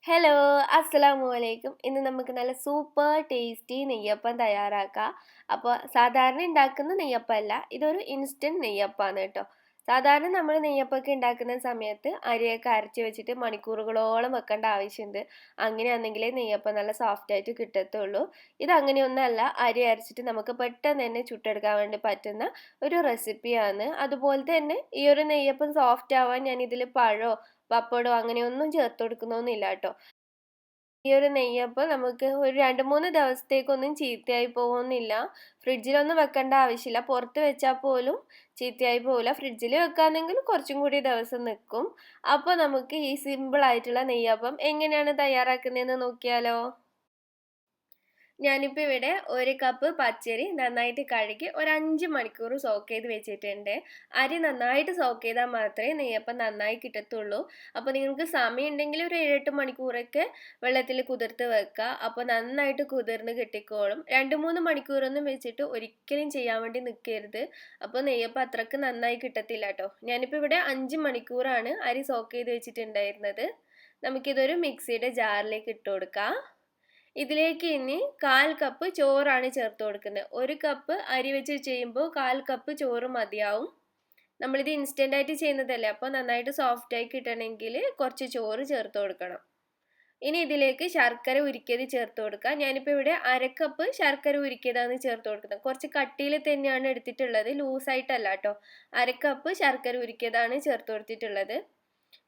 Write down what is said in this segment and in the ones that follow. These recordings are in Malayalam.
ഹലോ, അസ്സലാമു അലൈക്കും. ഇന്ന് നമുക്ക് നല്ല സൂപ്പർ ടേസ്റ്റി നെയ്യപ്പം തയ്യാറാക്കാം. അപ്പോൾ സാധാരണ ഉണ്ടാക്കുന്ന നെയ്യപ്പമല്ല, ഇതൊരു ഇൻസ്റ്റൻറ്റ് നെയ്യപ്പമാണ് കേട്ടോ. സാധാരണ നമ്മൾ നെയ്യപ്പമൊക്കെ ഉണ്ടാക്കുന്ന സമയത്ത് അരിയൊക്കെ അരച്ച് വെച്ചിട്ട് മണിക്കൂറുകളോളം വെക്കേണ്ട ആവശ്യമുണ്ട്. അങ്ങനെയാണെങ്കിലേ നെയ്യപ്പം നല്ല സോഫ്റ്റ് ആയിട്ട് കിട്ടത്തുള്ളൂ. ഇത് അങ്ങനെയൊന്നല്ല, അരി അരച്ചിട്ട് നമുക്ക് പെട്ടെന്ന് തന്നെ ചുട്ടെടുക്കാൻ വേണ്ടി പറ്റുന്ന ഒരു റെസിപ്പിയാണ്. അതുപോലെ തന്നെ ഈ ഒരു നെയ്യപ്പം സോഫ്റ്റ് ആവാൻ ഞാൻ ഇതിൽ പഴമോ പപ്പടോ അങ്ങനെയൊന്നും ചേർത്ത് കൊടുക്കുന്നൊന്നുമില്ല കേട്ടോ. ഈ ഒരു നെയ്യപ്പം നമുക്ക് ഒരു 2-3 ദിവസത്തേക്കൊന്നും ചീത്തയായി പോകുന്നില്ല. ഫ്രിഡ്ജിലൊന്നും വെക്കേണ്ട ആവശ്യമില്ല. പുറത്ത് വെച്ചാൽ പോലും ചീത്തയായി പോകില്ല. ഫ്രിഡ്ജിൽ വെക്കുകയാണെങ്കിൽ കുറച്ചും കൂടി ദിവസം നിൽക്കും. അപ്പോൾ നമുക്ക് ഈ സിമ്പിൾ ആയിട്ടുള്ള നെയ്യപ്പം എങ്ങനെയാണ് തയ്യാറാക്കുന്നതെന്ന് നോക്കിയാലോ. ഞാനിപ്പോൾ ഇവിടെ 1 കപ്പ് പച്ചരി നന്നായിട്ട് കഴുകി ഒരു 5 മണിക്കൂർ സോക്ക് ചെയ്ത് വെച്ചിട്ടുണ്ട്. അരി നന്നായിട്ട് സോക്ക് ചെയ്താൽ മാത്രമേ നെയ്യപ്പം നന്നായി കിട്ടത്തുള്ളൂ. അപ്പോൾ നിങ്ങൾക്ക് സമയം ഉണ്ടെങ്കിൽ ഒരു 7-8 മണിക്കൂറൊക്കെ വെള്ളത്തിൽ കുതിർത്ത് വെക്കുക. അപ്പോൾ നന്നായിട്ട് കുതിർന്ന് കിട്ടിക്കോളും. 2-3 മണിക്കൂറൊന്നും വെച്ചിട്ട് ഒരിക്കലും ചെയ്യാൻ വേണ്ടി നിൽക്കരുത്. അപ്പോൾ നെയ്യപ്പം അത്രക്ക് നന്നായി കിട്ടത്തില്ല കേട്ടോ. ഞാനിപ്പോൾ ഇവിടെ 5 മണിക്കൂറാണ് അരി സോക്ക് ചെയ്ത് വെച്ചിട്ടുണ്ടായിരുന്നത്. നമുക്കിതൊരു മിക്സിയുടെ ജാറിലേക്ക് ഇട്ട് കൊടുക്കാം. ഇതിലേക്ക് ഇനി 1/4 കപ്പ് ചോറാണ് ചേർത്ത് കൊടുക്കുന്നത്. 1 കപ്പ് അരി വെച്ച് ചെയ്യുമ്പോൾ 1/4 കപ്പ് ചോറ് മതിയാവും. നമ്മളിത് ഇൻസ്റ്റൻ്റ് ആയിട്ട് ചെയ്യുന്നതല്ലേ, അപ്പോൾ നന്നായിട്ട് സോഫ്റ്റ് ആയി കിട്ടണമെങ്കിൽ കുറച്ച് ചോറ് ചേർത്ത് കൊടുക്കണം. ഇനി ഇതിലേക്ക് ശർക്കര ഉരുക്കിയത് ചേർത്ത് കൊടുക്കുക. ഞാനിപ്പോൾ ഇവിടെ 1/2 കപ്പ് ശർക്കര ഉരുക്കിയതാണ് ചേർത്ത് കൊടുക്കുന്നത്. കുറച്ച് കട്ടിയിൽ തന്നെയാണ് എടുത്തിട്ടുള്ളത്, ലൂസായിട്ടല്ല കേട്ടോ. 1/2 കപ്പ് ശർക്കര ഉരുക്കിയതാണ് ചേർത്ത് കൊടുത്തിട്ടുള്ളത്.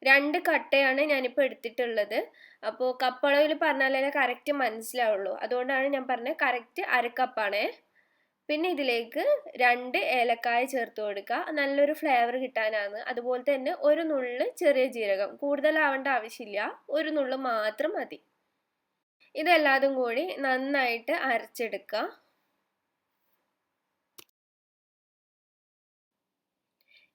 2 കട്ടയാണ് ഞാനിപ്പോൾ എടുത്തിട്ടുള്ളത്. അപ്പോൾ കപ്പളവിൽ പറഞ്ഞാലേ കറക്റ്റ് മനസ്സിലാവുള്ളൂ. അതുകൊണ്ടാണ് ഞാൻ പറഞ്ഞത് കറക്റ്റ് 1/2 കപ്പാണേ. പിന്നെ ഇതിലേക്ക് 2 ഏലക്കായ ചേർത്ത് കൊടുക്കുക. നല്ലൊരു ഫ്ലേവർ കിട്ടാനാണ്. അതുപോലെ തന്നെ ഒരു നുള്ള് ചെറിയ ജീരകം, കൂടുതലാവേണ്ട ആവശ്യമില്ല, ഒരു നുള്ള് മാത്രം മതി. ഇതെല്ലാതും കൂടി നന്നായിട്ട് അരച്ചെടുക്കുക.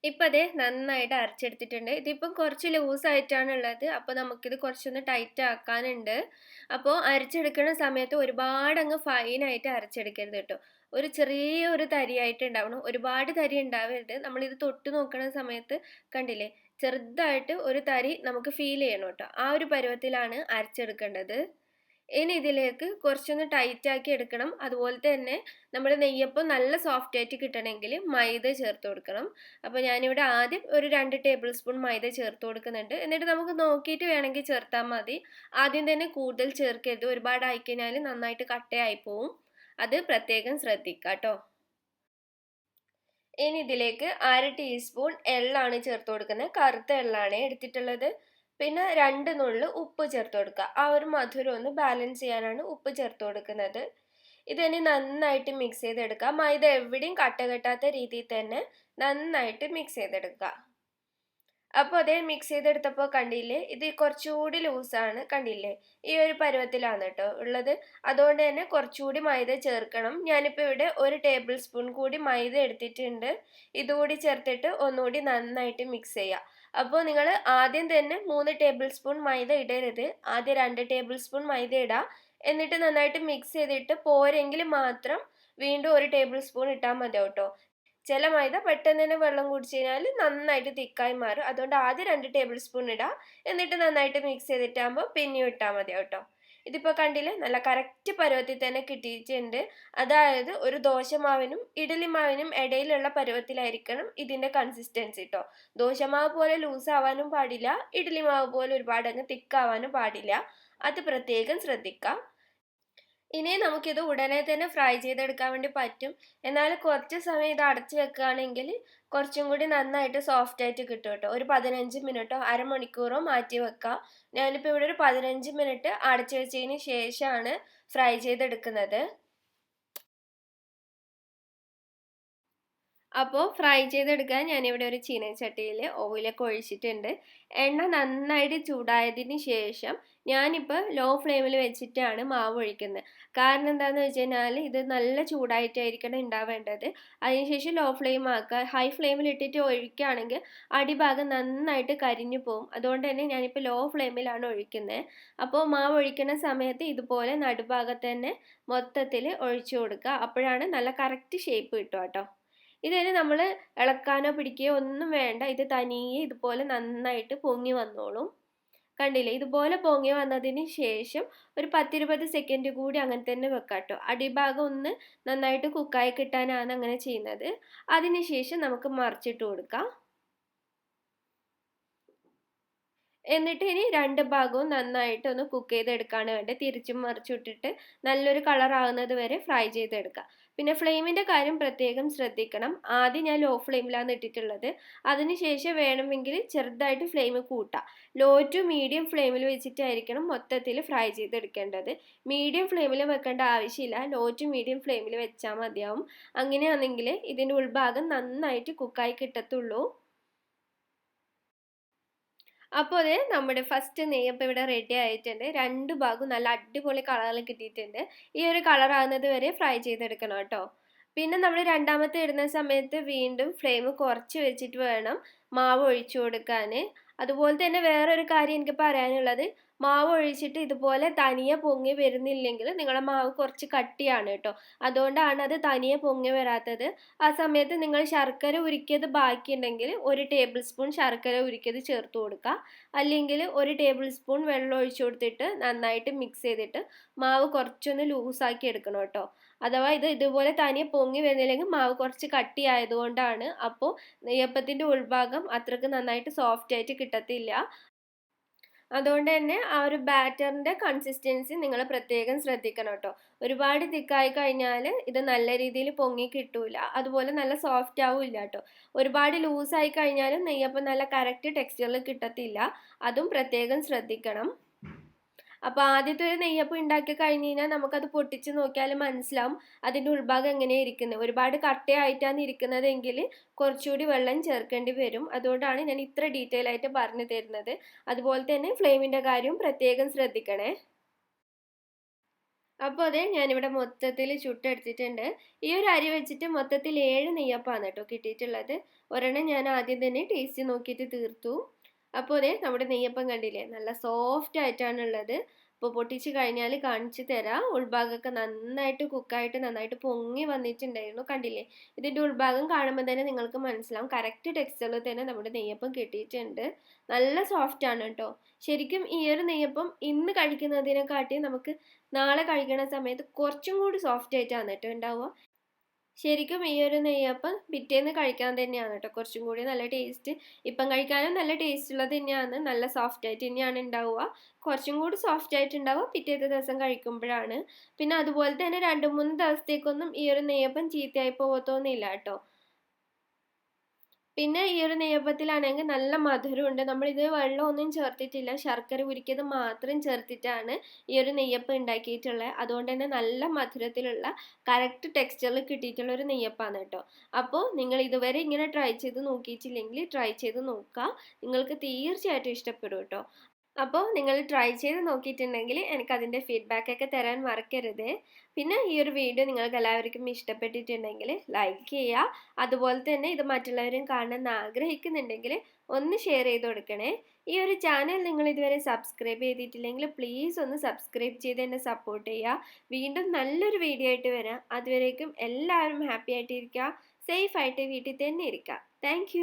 ഇപ്പം അതേ നന്നായിട്ട് അരച്ചെടുത്തിട്ടുണ്ട്. ഇതിപ്പം കുറച്ച് ലൂസായിട്ടാണ് ഉള്ളത്. അപ്പോൾ നമുക്കിത് കുറച്ചൊന്ന് ടൈറ്റ് ആക്കാനുണ്ട്. അപ്പോൾ അരച്ചെടുക്കുന്ന സമയത്ത് ഒരുപാട് അങ്ങ് ഫൈനായിട്ട് അരച്ചെടുക്കരുത് കേട്ടോ. ഒരു ചെറിയ ഒരു തരിയായിട്ട് ഉണ്ടാവണം. ഒരുപാട് തരി ഉണ്ടാവരുത്. നമ്മളിത് തൊട്ട് നോക്കുന്ന സമയത്ത് കണ്ടില്ലേ, ചെറുതായിട്ട് ഒരു തരി നമുക്ക് ഫീൽ ചെയ്യണം കേട്ടോ. ആ ഒരു പരുവത്തിലാണ് അരച്ചെടുക്കേണ്ടത്. ഇനി ഇതിലേക്ക് കുറച്ചൊന്ന് ടൈറ്റ് ആക്കി എടുക്കണം. അതുപോലെ തന്നെ നമ്മുടെ നെയ്യപ്പം നല്ല സോഫ്റ്റ് ആയിട്ട് കിട്ടണമെങ്കിൽ മൈദ ചേർത്ത് കൊടുക്കണം. അപ്പോൾ ഞാനിവിടെ ആദ്യം ഒരു 2 ടേബിൾ സ്പൂൺ മൈദ ചേർത്ത് കൊടുക്കുന്നുണ്ട്. എന്നിട്ട് നമുക്ക് നോക്കിയിട്ട് വേണമെങ്കിൽ ചേർത്താൽ മതി. ആദ്യം തന്നെ കൂടുതൽ ചേർക്കരുത്. ഒരുപാട് ആയിക്കഴിഞ്ഞാൽ നന്നായിട്ട് കട്ടയായി പോവും. അത് പ്രത്യേകം ശ്രദ്ധിക്കുക കേട്ടോ. ഇനി ഇതിലേക്ക് 1/2 ടീസ്പൂൺ എള്ളാണ് ചേർത്ത് കൊടുക്കുന്നത്. കറുത്ത എള്ളാണ് എടുത്തിട്ടുള്ളത്. പിന്നെ 2 നുള്ള് ഉപ്പ് ചേർത്ത് കൊടുക്കുക. ആ ഒരു മധുരം ഒന്ന് ബാലൻസ് ചെയ്യാനാണ് ഉപ്പ് ചേർത്ത് കൊടുക്കുന്നത്. ഇതിനി നന്നായിട്ട് മിക്സ് ചെയ്തെടുക്കുക. മൈദ എവിടെയും കട്ട കെട്ടാത്ത രീതിയിൽ തന്നെ നന്നായിട്ട് മിക്സ് ചെയ്തെടുക്കുക. അപ്പോൾ അതേ മിക്സ് ചെയ്തെടുത്തപ്പോൾ കണ്ടില്ലേ, ഇത് കുറച്ചുകൂടി ലൂസാണ്, കണ്ടില്ലേ, ഈ ഒരു പരുവത്തിലാണ് കേട്ടോ ഉള്ളത്. അതുകൊണ്ട് തന്നെ കുറച്ചുകൂടി മൈദ ചേർക്കണം. ഞാനിപ്പോൾ ഇവിടെ 1 ടേബിൾ സ്പൂൺ കൂടി മൈദ എടുത്തിട്ടുണ്ട്. ഇതുകൂടി ചേർത്തിട്ട് ഒന്നുകൂടി നന്നായിട്ട് മിക്സ് ചെയ്യുക. അപ്പോൾ നിങ്ങൾ ആദ്യം തന്നെ 3 ടേബിൾ സ്പൂൺ മൈദ ഇടരുത്. ആദ്യം 2 ടേബിൾ സ്പൂൺ മൈദ ഇടുക. എന്നിട്ട് നന്നായിട്ട് മിക്സ് ചെയ്തിട്ട് പോരെങ്കിൽ മാത്രം വീണ്ടും 1 ടേബിൾ സ്പൂൺ ഇട്ടാൽ മതി കേട്ടോ. ചില മൈദ പെട്ടെന്ന് തന്നെ വെള്ളം കുടിച്ച് കഴിഞ്ഞാൽ നന്നായിട്ട് തിക്കായി മാറും. അതുകൊണ്ട് ആദ്യം 2 ടേബിൾ സ്പൂൺ ഇടാം. എന്നിട്ട് നന്നായിട്ട് മിക്സ് ചെയ്തിട്ടാകുമ്പോൾ പിന്നെയും ഇട്ടാൽ മതി കേട്ടോ. ഇതിപ്പോൾ കണ്ടില്ലേ, നല്ല കറക്റ്റ് പരുവത്തിൽ തന്നെ കിട്ടിയിട്ടുണ്ട്. അതായത് ഒരു ദോശമാവിനും ഇഡലി മാവിനും ഇടയിലുള്ള പരുവത്തിലായിരിക്കണം ഇതിൻ്റെ കൺസിസ്റ്റൻസി കേട്ടോ. ദോശമാവ് പോലെ ലൂസ് ആവാനും പാടില്ല, ഇഡലി മാവ് പോലെ ഒരുപാട് അങ്ങ് തിക്കാവാനും പാടില്ല. അത് പ്രത്യേകം ശ്രദ്ധിക്കാം. ഇനി നമുക്കിത് ഉടനെ തന്നെ ഫ്രൈ ചെയ്തെടുക്കാൻ വേണ്ടി പറ്റും. എന്നാൽ കുറച്ച് സമയം ഇത് അടച്ചു വെക്കുകയാണെങ്കിൽ കുറച്ചും കൂടി നന്നായിട്ട് സോഫ്റ്റ് ആയിട്ട് കിട്ടും കേട്ടോ. ഒരു 15 മിനിറ്റോ അരമണിക്കൂറോ മാറ്റി വെക്കാം. ഞാനിപ്പോൾ ഇവിടെ ഒരു 15 മിനിറ്റ് അടച്ചു വെച്ചതിന് ശേഷമാണ് ഫ്രൈ ചെയ്തെടുക്കുന്നത്. അപ്പോൾ ഫ്രൈ ചെയ്തെടുക്കാൻ ഞാനിവിടെ ഒരു ചീനച്ചട്ടിയിൽ ഓയിലൊക്കെ ഒഴിച്ചിട്ടുണ്ട്. എണ്ണ നന്നായിട്ട് ചൂടായതിന് ശേഷം ഞാനിപ്പോൾ ലോ ഫ്ലെയിമിൽ വെച്ചിട്ടാണ് മാവ് ഒഴിക്കുന്നത്. കാരണം എന്താണെന്ന് വെച്ച് കഴിഞ്ഞാൽ ഇത് നല്ല ചൂടായിട്ടായിരിക്കണം ഉണ്ടാവേണ്ടത്. അതിനുശേഷം ലോ ഫ്ലെയിം ആക്കുക. ഹൈ ഫ്ലെയിമിൽ ഇട്ടിട്ട് ഒഴിക്കുകയാണെങ്കിൽ അടിഭാഗം നന്നായിട്ട് കരിഞ്ഞു പോകും. അതുകൊണ്ട് തന്നെ ഞാനിപ്പോൾ ലോ ഫ്ലെയിമിലാണ് ഒഴിക്കുന്നത്. അപ്പോൾ മാവ് ഒഴിക്കുന്ന സമയത്ത് ഇതുപോലെ നടുഭാഗത്ത് തന്നെ മൊത്തത്തിൽ ഒഴിച്ചു കൊടുക്കുക. അപ്പോഴാണ് നല്ല കറക്റ്റ് ഷേപ്പ് കിട്ടുക കേട്ടോ. ഇതിന് നമ്മൾ ഇളക്കാനോ പിടിക്കുകയോ ഒന്നും വേണ്ട. ഇത് തനിയെ ഇതുപോലെ നന്നായിട്ട് പൊങ്ങി വന്നോളും. കണ്ടില്ലേ, ഇതുപോലെ പൊങ്ങി വന്നതിന് ശേഷം ഒരു 10-20 സെക്കൻഡ് കൂടി അങ്ങനെ തന്നെ വെക്കാം കേട്ടോ. അടിഭാഗം ഒന്ന് നന്നായിട്ട് കുക്കായി കിട്ടാനാണ് അങ്ങനെ ചെയ്യുന്നത്. അതിനുശേഷം നമുക്ക് മറിച്ചിട്ട് കൊടുക്കാം. എന്നിട്ട് ഇനി രണ്ട് ഭാഗവും നന്നായിട്ട് ഒന്ന് കുക്ക് ചെയ്തെടുക്കാണ് വേണ്ടത്. തിരിച്ചും മറിച്ചിട്ടിട്ട് നല്ലൊരു കളർ ആകുന്നത് വരെ ഫ്രൈ ചെയ്തെടുക്കുക. പിന്നെ ഫ്ലെയിമിൻ്റെ കാര്യം പ്രത്യേകം ശ്രദ്ധിക്കണം. ആദ്യം ഞാൻ ലോ ഫ്ലെയിമിലാണ് ഇട്ടിട്ടുള്ളത്. അതിനുശേഷം വേണമെങ്കിൽ ചെറുതായിട്ട് ഫ്ലെയിം കൂട്ടാം. ലോ ടു മീഡിയം ഫ്ലെയിമിൽ വെച്ചിട്ടായിരിക്കണം മൊത്തത്തിൽ ഫ്രൈ ചെയ്തെടുക്കേണ്ടത്. മീഡിയം ഫ്ലെയിമിൽ വെക്കേണ്ട ആവശ്യമില്ല, ലോ ടു മീഡിയം ഫ്ലെയിമിൽ വെച്ചാൽ മതിയാവും. അങ്ങനെയാണെങ്കിൽ ഇതിൻ്റെ ഉൾഭാഗം നന്നായിട്ട് കുക്കായി കിട്ടത്തുള്ളൂ. അപ്പോൾ നമ്മുടെ ഫസ്റ്റ് നെയ്യപ്പം ഇവിടെ റെഡി ആയിട്ടുണ്ട്. രണ്ട് ഭാഗവും നല്ല അടിപൊളി കളറിൽ കിട്ടിയിട്ടുണ്ട്. ഈ ഒരു കളർ ആകുന്നത് വരെ ഫ്രൈ ചെയ്തെടുക്കണം കേട്ടോ. പിന്നെ നമ്മൾ രണ്ടാമത്തെ ഇടുന്ന സമയത്ത് വീണ്ടും ഫ്ലെയിം കുറച്ച് വെച്ചിട്ട് വേണം മാവ് ഒഴിച്ചു കൊടുക്കാൻ. അതുപോലെ തന്നെ വേറൊരു കാര്യം എനിക്ക് പറയാനുള്ളത്, മാവ് ഒഴിച്ചിട്ട് ഇതുപോലെ തനിയെ പൊങ്ങി വരുന്നില്ലെങ്കിൽ നിങ്ങളുടെ മാവ് കുറച്ച് കട്ടിയാണ് കേട്ടോ. അതുകൊണ്ടാണ് അത് തനിയെ പൊങ്ങി വരാത്തത്. ആ സമയത്ത് നിങ്ങൾ ശർക്കര ഉരുക്കിയത് ബാക്കിയുണ്ടെങ്കിൽ 1 ടേബിൾ സ്പൂൺ ശർക്കര ഉരുക്കിയത് ചേർത്ത് കൊടുക്കുക. അല്ലെങ്കിൽ 1 ടേബിൾ സ്പൂൺ വെള്ളം ഒഴിച്ചു കൊടുത്തിട്ട് നന്നായിട്ട് മിക്സ് ചെയ്തിട്ട് മാവ് കുറച്ചൊന്ന് ലൂസാക്കി എടുക്കണം കേട്ടോ. അഥവാ ഇതുപോലെ തനിയെ പൊങ്ങി വരുന്നില്ലെങ്കിൽ മാവ് കുറച്ച് കട്ടി ആയതുകൊണ്ടാണ്. അപ്പോൾ നെയ്യപ്പത്തിൻ്റെ ഉൾഭാഗം അത്രക്ക് നന്നായിട്ട് സോഫ്റ്റ് ആയിട്ട് കിട്ടത്തില്ല. അതുകൊണ്ട് തന്നെ ആ ഒരു ബാറ്ററിൻ്റെ കൺസിസ്റ്റൻസി നിങ്ങൾ പ്രത്യേകം ശ്രദ്ധിക്കണം കേട്ടോ. ഒരുപാട് തിക്കായി കഴിഞ്ഞാൽ ഇത് നല്ല രീതിയിൽ പൊങ്ങി കിട്ടൂല, അതുപോലെ നല്ല സോഫ്റ്റ് ആവില്ല കേട്ടോ. ഒരുപാട് ലൂസായി കഴിഞ്ഞാലും നെയ്യപ്പം നല്ല കറക്റ്റ് ടെക്സ്ചറിൽ കിട്ടത്തില്ല, അതും പ്രത്യേകം ശ്രദ്ധിക്കണം. അപ്പോൾ ആദ്യത്തെ ഒരു നെയ്യപ്പം ഉണ്ടാക്കി കഴിഞ്ഞ് കഴിഞ്ഞാൽ നമുക്കത് പൊട്ടിച്ച് നോക്കിയാൽ മനസ്സിലാവും അതിൻ്റെ ഉൾഭാഗം എങ്ങനെയാണ് ഇരിക്കുന്നത്. ഒരുപാട് കട്ടയായിട്ടാണ് ഇരിക്കുന്നതെങ്കിൽ കുറച്ചുകൂടി വെള്ളം ചേർക്കേണ്ടി വരും. അതുകൊണ്ടാണ് ഞാൻ ഇത്ര ഡീറ്റെയിൽ ആയിട്ട് പറഞ്ഞു തരുന്നത്. അതുപോലെ തന്നെ ഫ്ലെയിമിൻ്റെ കാര്യവും പ്രത്യേകം ശ്രദ്ധിക്കണേ. അപ്പോൾ ഞാനിവിടെ മൊത്തത്തിൽ ചുട്ടെടുത്തിട്ടുണ്ട്. ഈ ഒരു അരി വെച്ചിട്ട് മൊത്തത്തിൽ 7 നെയ്യപ്പമാണ് കേട്ടോ കിട്ടിയിട്ടുള്ളത്. ഒരെണ്ണം ഞാൻ ആദ്യം തന്നെ ടേസ്റ്റ് നോക്കിയിട്ട് തീർത്തു. അപ്പോൾ നമ്മുടെ നെയ്യപ്പം കണ്ടില്ലേ, നല്ല സോഫ്റ്റ് ആയിട്ടാണുള്ളത്. അപ്പോൾ പൊട്ടിച്ച് കഴിഞ്ഞാൽ കാണിച്ചു തരാം. ഉൾഭാഗമൊക്കെ നന്നായിട്ട് കുക്കായിട്ട് നന്നായിട്ട് പൊങ്ങി വന്നിട്ടുണ്ടായിരുന്നു. കണ്ടില്ലേ, ഇതിൻ്റെ ഉൾഭാഗം കാണുമ്പോൾ തന്നെ നിങ്ങൾക്ക് മനസ്സിലാവും കറക്റ്റ് ടെക്സ്ചറിൽ തന്നെ നമ്മുടെ നെയ്യപ്പം കിട്ടിയിട്ടുണ്ട്. നല്ല സോഫ്റ്റ് ആണ് കേട്ടോ. ശരിക്കും ഈ ഒരു നെയ്യപ്പം ഇന്ന് കഴിക്കുന്നതിനെക്കാട്ടി നമുക്ക് നാളെ കഴിക്കുന്ന സമയത്ത് കുറച്ചും കൂടി സോഫ്റ്റ് ആയിട്ടാണ് കേട്ടോ ഉണ്ടാവുക. ശരിക്കും ഈ ഒരു നെയ്യപ്പം പിറ്റേന്ന് കഴിക്കാൻ തന്നെയാണ് കേട്ടോ കുറച്ചും കൂടി നല്ല ടേസ്റ്റ്. ഇപ്പം കഴിക്കാനും നല്ല ടേസ്റ്റ് ഉള്ളത് തന്നെയാണ്, നല്ല സോഫ്റ്റ് ആയിട്ട് തന്നെയാണ് ഉണ്ടാവുക. കുറച്ചും കൂടി സോഫ്റ്റ് ആയിട്ട് ഉണ്ടാവുക പിറ്റേത്തെ ദിവസം കഴിക്കുമ്പോഴാണ്. പിന്നെ അതുപോലെ തന്നെ 2-3 ദിവസത്തേക്കൊന്നും ഈ ഒരു നെയ്യപ്പം ചീത്തയായി പോകത്തൊന്നുമില്ല കേട്ടോ. പിന്നെ ഈ ഒരു നെയ്യപ്പത്തിലാണെങ്കിൽ നല്ല മധുരമുണ്ട്. നമ്മളിത് വെള്ളമൊന്നും ചേർത്തിട്ടില്ല, ശർക്കര ഉരുക്കിയത് മാത്രം ചേർത്തിട്ടാണ് ഈ ഒരു നെയ്യപ്പം ഉണ്ടാക്കിയിട്ടുള്ളത്. അതുകൊണ്ട് തന്നെ നല്ല മധുരത്തിലുള്ള കറക്റ്റ് ടെക്സ്ചറിൽ കിട്ടിയിട്ടുള്ള ഒരു നെയ്യപ്പമാണ് കേട്ടോ. അപ്പോൾ നിങ്ങൾ ഇതുവരെ ഇങ്ങനെ ട്രൈ ചെയ്ത് നോക്കിയിട്ടില്ലെങ്കിൽ ട്രൈ ചെയ്ത് നോക്കുക, നിങ്ങൾക്ക് തീർച്ചയായിട്ടും ഇഷ്ടപ്പെടും കേട്ടോ. അപ്പോൾ നിങ്ങൾ ട്രൈ ചെയ്ത് നോക്കിയിട്ടുണ്ടെങ്കിൽ എനിക്കതിൻ്റെ ഫീഡ്ബാക്കൊക്കെ തരാൻ മറക്കരുത്. പിന്നെ ഈ ഒരു വീഡിയോ നിങ്ങൾക്ക് എല്ലാവർക്കും ഇഷ്ടപ്പെട്ടിട്ടുണ്ടെങ്കിൽ ലൈക്ക് ചെയ്യുക. അതുപോലെ തന്നെ ഇത് മറ്റുള്ളവരും കാണാൻ ആഗ്രഹിക്കുന്നുണ്ടെങ്കിൽ ഒന്ന് ഷെയർ ചെയ്ത് കൊടുക്കണേ. ഈ ഒരു ചാനൽ നിങ്ങൾ ഇതുവരെ സബ്സ്ക്രൈബ് ചെയ്തിട്ടില്ലെങ്കിൽ പ്ലീസ് ഒന്ന് സബ്സ്ക്രൈബ് ചെയ്ത് എന്നെ സപ്പോർട്ട് ചെയ്യുക. വീണ്ടും നല്ലൊരു വീഡിയോ ആയിട്ട് വരാം. അതുവരേക്കും എല്ലാവരും ഹാപ്പി ആയിട്ടിരിക്കുക, സേഫ് ആയിട്ട് വീട്ടിൽ തന്നെ ഇരിക്കുക. താങ്ക്